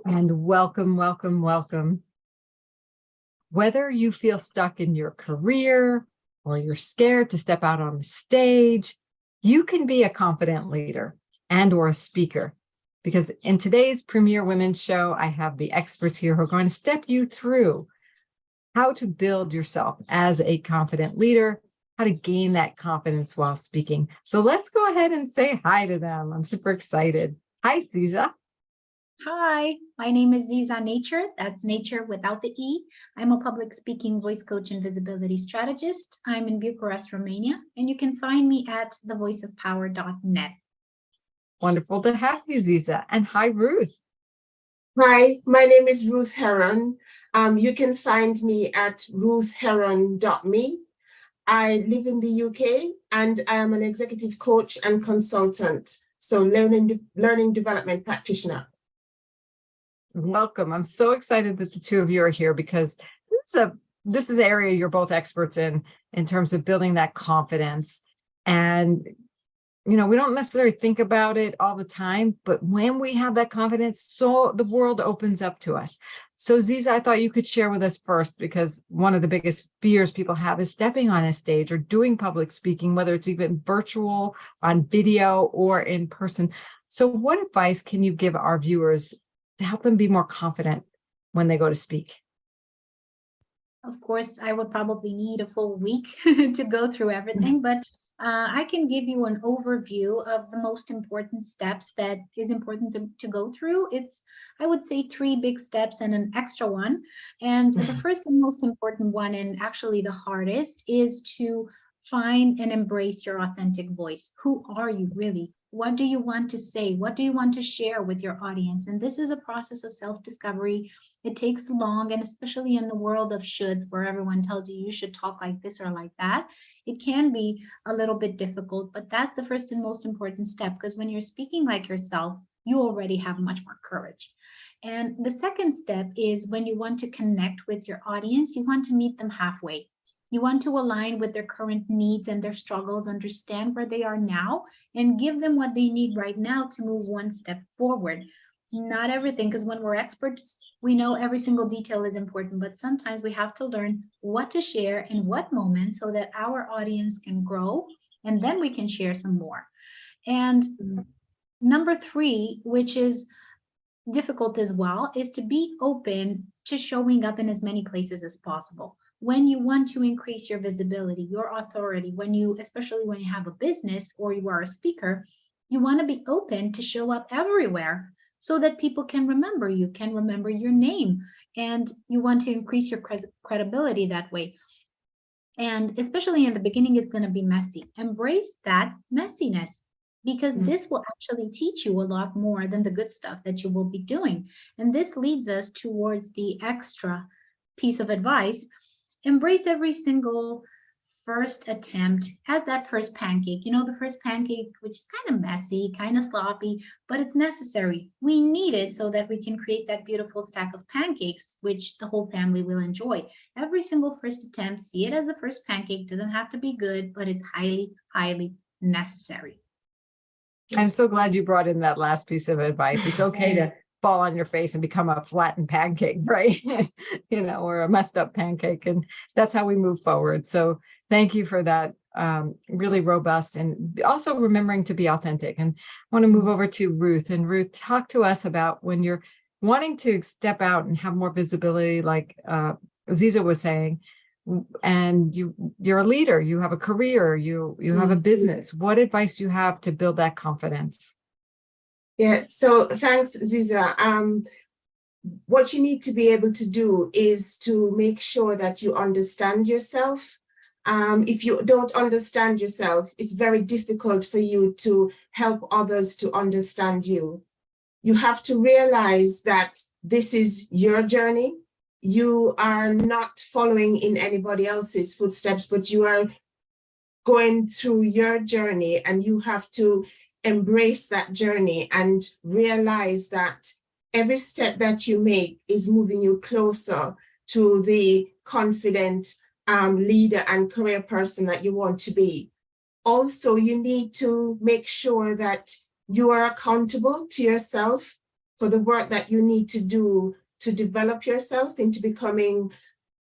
And welcome, welcome, welcome. Whether you feel stuck in your career or you're scared to step out on the stage, you can be a confident leader and or a speaker. Because in today's Premier Women's Show, I have the experts here who are going to step you through how to build yourself as a confident leader, how to gain that confidence while speaking. So let's go ahead and say hi to them. I'm super excited. Hi, Ziza. Hi, my name is Ziza Natur. That's nature without the E. I'm a public speaking voice coach and visibility strategist. I'm in Bucharest, Romania, and you can find me at thevoiceofpower.net. Wonderful to have you, Ziza. And hi, Ruth. Hi, my name is Ruth Heron. You can find me at ruthheron.me. I live in the UK and I am an executive coach and consultant, so learning development practitioner. Welcome. I'm so excited that the two of you are here because this is an area you're both experts in terms of building that confidence. And, you know, we don't necessarily think about it all the time, but when we have that confidence, so the world opens up to us. So Ziza, I thought you could share with us first, because one of the biggest fears people have is stepping on a stage or doing public speaking, whether it's even virtual, on video, or in person. So what advice can you give our viewers to help them be more confident when they go to speak? Of course, I would probably need a full week to go through everything, but I can give you an overview of the most important steps that is important to go through. It's, I would say, 3 big steps and an extra one. And the first and most important one, and actually the hardest, is to find and embrace your authentic voice. Who are you really? What do you want to say? What do you want to share with your audience? And this is a process of self-discovery. It takes long, and especially in the world of shoulds, where everyone tells you should talk like this or like that, it can be a little bit difficult, but that's the first and most important step, because when you're speaking like yourself, you already have much more courage. And the second step is when you want to connect with your audience, you want to meet them halfway. You want to align with their current needs and their struggles, understand where they are now, and give them what they need right now to move one step forward. Not everything, because when we're experts, we know every single detail is important, but sometimes we have to learn what to share in what moment so that our audience can grow, and then we can share some more. And number 3, which is difficult as well, is to be open to showing up in as many places as possible. When you want to increase your visibility, your authority, especially when you have a business or you are a speaker, you want to be open to show up everywhere so that people can remember you, can remember your name, and you want to increase your credibility that way. And especially in the beginning, it's going to be messy. Embrace that messiness, because this will actually teach you a lot more than the good stuff that you will be doing. And this leads us towards the extra piece of advice. Embrace every single first attempt as that first pancake. You know, the first pancake, which is kind of messy, kind of sloppy, but it's necessary. We need it so that we can create that beautiful stack of pancakes, which the whole family will enjoy. Every single first attempt, see it as the first pancake. Doesn't have to be good, but it's highly, highly necessary. I'm so glad you brought in that last piece of advice. It's okay to fall on your face and become a flattened pancake, right? You know, or a messed up pancake. And that's how we move forward. So thank you for that. Really robust, and also remembering to be authentic. And I want to move over to Ruth. And Ruth, talk to us about when you're wanting to step out and have more visibility, like Ziza was saying, and you're a leader, you have a career, you have a business. What advice do you have to build that confidence? Yeah, so thanks, Ziza. What you need to be able to do is to make sure that you understand yourself. If you don't understand yourself, it's very difficult for you to help others to understand you. You have to realize that this is your journey. You are not following in anybody else's footsteps, but you are going through your journey, and you have to embrace that journey and realize that every step that you make is moving you closer to the confident leader and career person that you want to be. Also, you need to make sure that you are accountable to yourself for the work that you need to do to develop yourself into becoming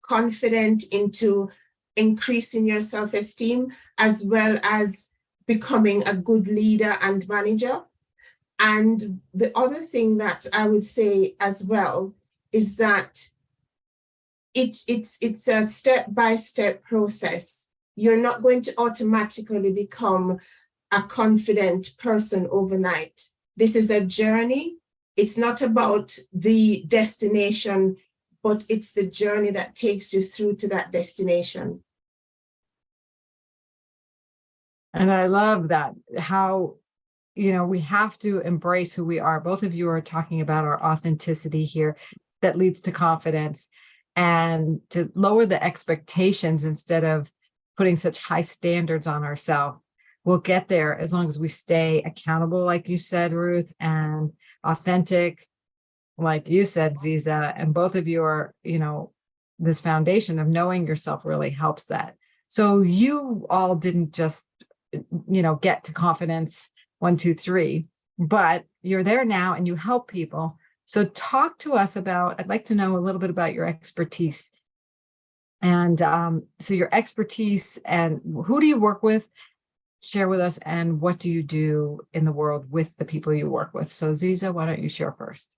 confident, into increasing your self-esteem, as well as becoming a good leader and manager. And the other thing that I would say as well is that it's a step-by-step process. You're not going to automatically become a confident person overnight. This is a journey. It's not about the destination, but it's the journey that takes you through to that destination. And I love that, how, we have to embrace who we are. Both of you are talking about our authenticity here that leads to confidence, and to lower the expectations instead of putting such high standards on ourselves. We'll get there as long as we stay accountable, like you said, Ruth, and authentic, like you said, Ziza. And both of you are, this foundation of knowing yourself really helps that. So you all didn't just, get to confidence 1, 2, 3, but you're there now and you help people. So talk to us about, I'd like to know a little bit about your expertise. And so your expertise, and who do you work with? Share with us, and what do you do in the world with the people you work with? So Ziza, why don't you share first?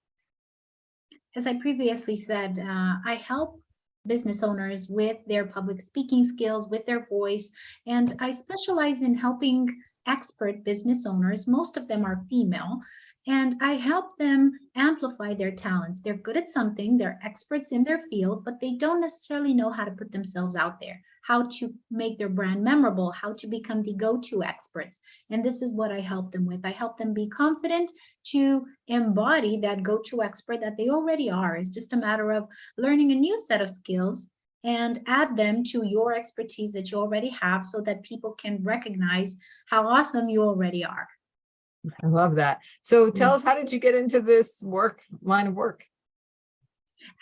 As I previously said, I help business owners with their public speaking skills, with their voice, and I specialize in helping expert business owners. Most of them are female, and I help them amplify their talents. They're good at something, they're experts in their field, but they don't necessarily know how to put themselves out there, how to make their brand memorable, how to become the go-to experts. And this is what I help them with. I help them be confident to embody that go-to expert that they already are. It's just a matter of learning a new set of skills and add them to your expertise that you already have, so that people can recognize how awesome you already are. I love that. So tell us, how did you get into this line of work?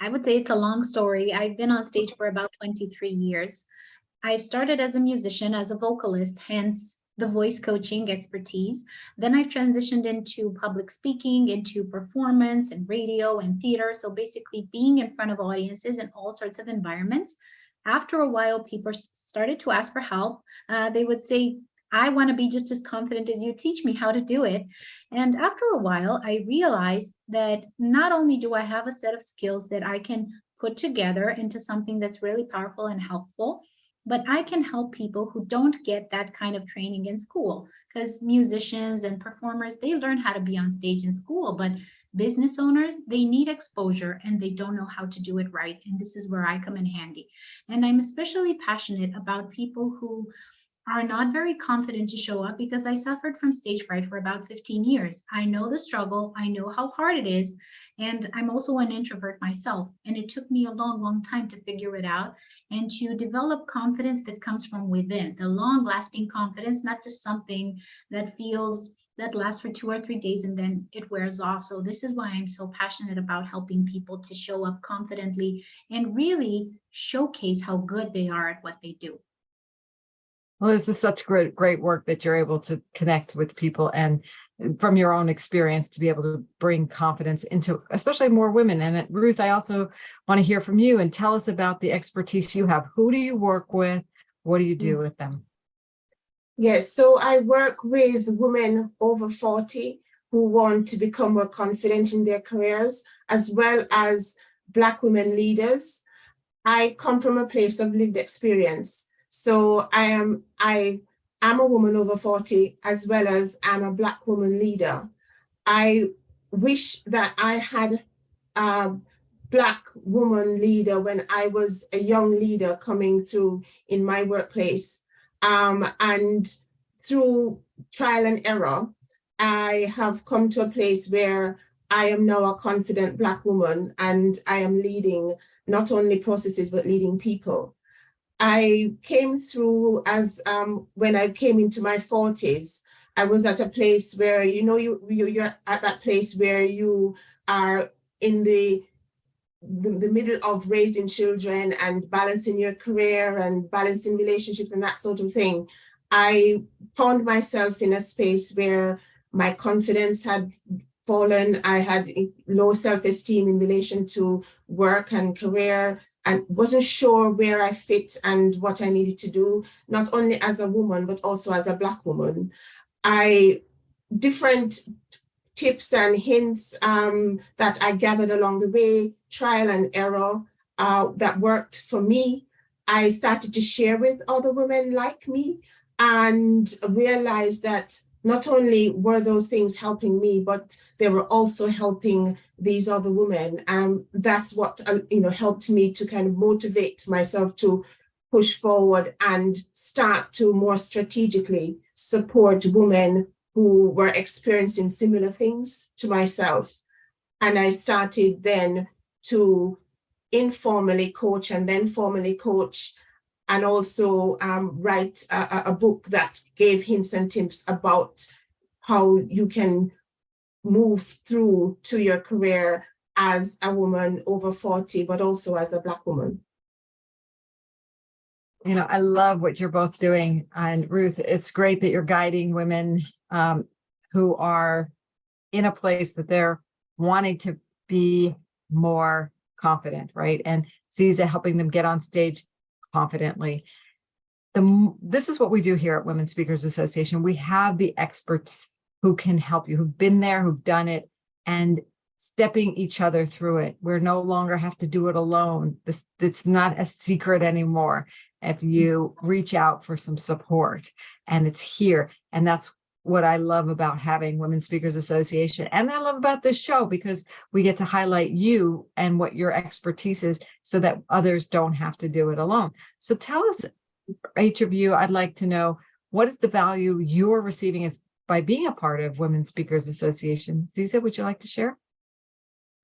I would say it's a long story. I've been on stage for about 23 years. I've started as a musician, as a vocalist, hence the voice coaching expertise. Then I transitioned into public speaking, into performance and radio and theater. So basically being in front of audiences in all sorts of environments. After a while, people started to ask for help. They would say, I want to be just as confident as you, teach me how to do it. And after a while, I realized that not only do I have a set of skills that I can put together into something that's really powerful and helpful, but I can help people who don't get that kind of training in school, because musicians and performers, they learn how to be on stage in school, but business owners, they need exposure and they don't know how to do it right. And this is where I come in handy. And I'm especially passionate about people who are not very confident to show up, because I suffered from stage fright for about 15 years. I know the struggle, I know how hard it is, and I'm also an introvert myself. And it took me a long, long time to figure it out and to develop confidence that comes from within, the long-lasting confidence, not just something that lasts for 2 or 3 days and then it wears off. So this is why I'm so passionate about helping people to show up confidently and really showcase how good they are at what they do. Well, this is such great work that you're able to connect with people, and from your own experience to be able to bring confidence into especially more women. And Ruth, I also want to hear from you and tell us about the expertise you have. Who do you work with? What do you do with them? Yes, so I work with women over 40 who want to become more confident in their careers, as well as Black women leaders. I come from a place of lived experience. So I am a woman over 40, as well as I'm a Black woman leader. I wish that I had a Black woman leader when I was a young leader coming through in my workplace. And through trial and error, I have come to a place where I am now a confident Black woman, and I am leading not only processes, but leading people. I came through as when I came into my 40s, I was at a place where, you're at that place where you are in the middle of raising children and balancing your career and balancing relationships and that sort of thing. I found myself in a space where my confidence had fallen. I had low self-esteem in relation to work and career, and wasn't sure where I fit and what I needed to do, not only as a woman, but also as a Black woman. Different tips and hints that I gathered along the way, trial and error, that worked for me. I started to share with other women like me and realized that not only were those things helping me, but they were also helping these other women. That's what helped me to kind of motivate myself to push forward and start to more strategically support women who were experiencing similar things to myself. And I started then to informally coach and then formally coach, and also write a book that gave hints and tips about how you can move through to your career as a woman over 40, but also as a Black woman. I love what you're both doing. And Ruth, it's great that you're guiding women who are in a place that they're wanting to be more confident, right? And Ziza helping them get on stage confidently. This is what we do here at Women Speakers Association. We have the experts who can help you, who've been there, who've done it, and stepping each other through it. We're no longer have to do it alone. It's not a secret anymore if you reach out for some support, and it's here. And that's what I love about having Women Speakers Association. And I love about this show, because we get to highlight you and what your expertise is so that others don't have to do it alone. So tell us, each of you, I'd like to know, what is the value you're receiving as by being a part of Women Speakers Association? Ziza, would you like to share?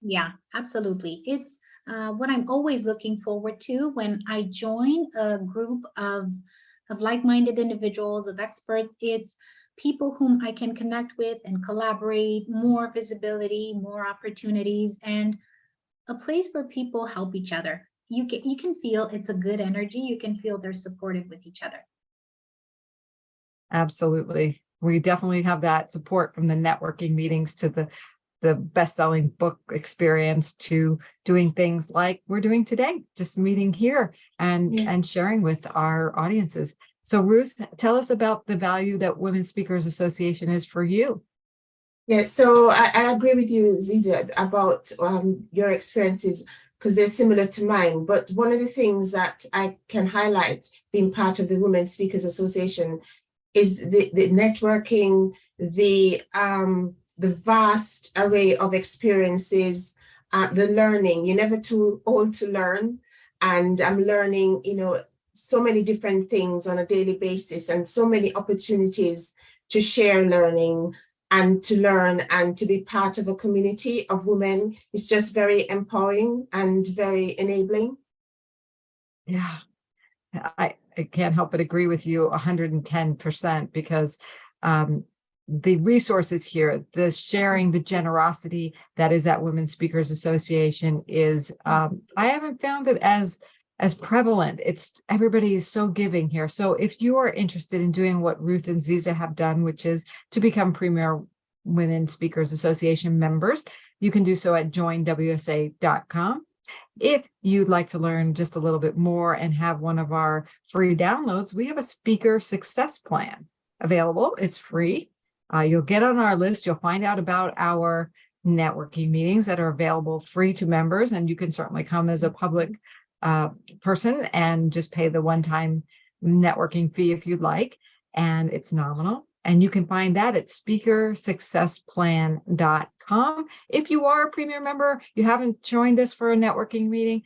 Yeah, absolutely. It's what I'm always looking forward to when I join a group of like-minded individuals, of experts. It's people whom I can connect with and collaborate, more visibility, more opportunities, and a place where people help each other. You can feel it's a good energy. You can feel they're supportive with each other. Absolutely. We definitely have that support, from the networking meetings to the best-selling book experience to doing things like we're doing today, just meeting here and sharing with our audiences. So Ruth, tell us about the value that Women Speakers Association is for you. Yeah, so I agree with you, Ziza, about your experiences, because they're similar to mine. But one of the things that I can highlight being part of the Women Speakers Association is the networking, the vast array of experiences, the learning. You're never too old to learn. And I'm learning, so many different things on a daily basis, and so many opportunities to share learning and to learn and to be part of a community of women. It's just very empowering and very enabling. Yeah, I can't help but agree with you 110%, because the resources here, the sharing, the generosity that is at Women Speakers Association is, I haven't found it as prevalent. Everybody is so giving here. So if you are interested in doing what Ruth and Ziza have done, which is to become Premier Women Speakers Association members, you can do so at joinwsa.com. If you'd like to learn just a little bit more and have one of our free downloads, we have a speaker success plan available. It's free. You'll get on our list. You'll find out about our networking meetings that are available free to members, and you can certainly come as a public person and just pay the one-time networking fee if you'd like, and it's nominal. And you can find that at speakersuccessplan.com. If you are a Premier member, you haven't joined us for a networking meeting,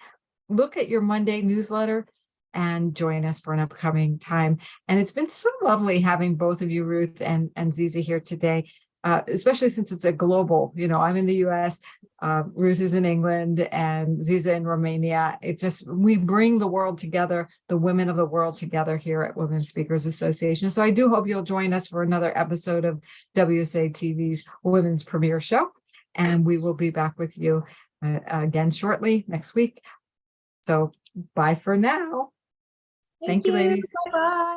look at your Monday newsletter and join us for an upcoming time. And it's been so lovely having both of you, Ruth and Ziza, here today, especially since it's a global, I'm in the US, Ruth is in England, and Ziza in Romania. We bring the world together, the women of the world together here at Women Speakers Association. So I do hope you'll join us for another episode of WSA TV's Women's Premiere Show. And we will be back with you again shortly next week. So bye for now. Thank you, you, ladies. bye-bye.